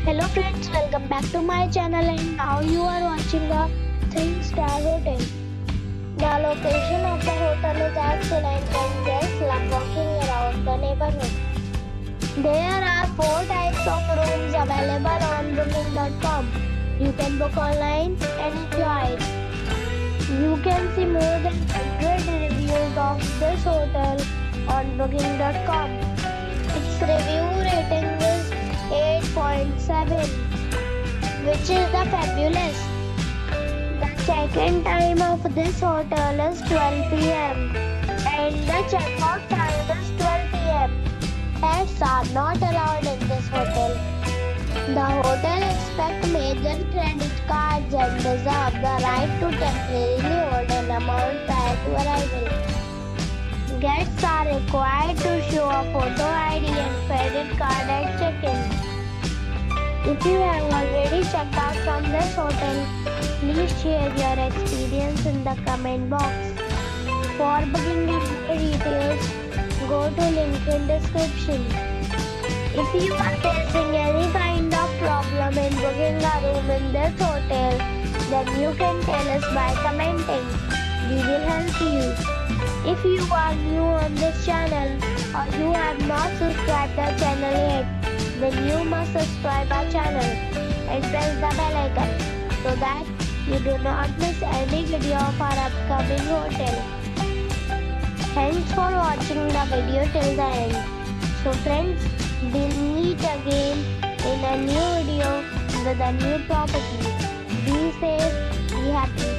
Hello friends, welcome back to my channel and now you are watching a 3-star hotel. The location of the hotel is excellent and guests love walking around the neighborhood. There are 4 types of rooms available on booking.com. You can book online and enjoy it. You can see more than 100 reviews of this hotel on booking.com. Its review rating is 8.7, which is the fabulous. The check-in time of this hotel is 12 p.m. and the check-out time is 12 p.m. Pets are not allowed in this hotel. The hotel expects major credit cards and reserves the right to temporarily hold an amount prior to arrival. Guests are required to show a photo ID and credit card at check-in. If you have already checked out from this hotel, please share your experience in the comment box. For booking and more details, go to link in description. If you are facing any kind of problem in booking a room in this hotel, then you can tell us by commenting. We will help you. If you are new on this channel or you have not subscribed the channel yet, then you must subscribe our channel and press the bell icon so that you do not miss any video of our upcoming hotel. Thanks for watching the video till the end. So friends, we'll meet again in a new video with a new property. Be safe, be happy.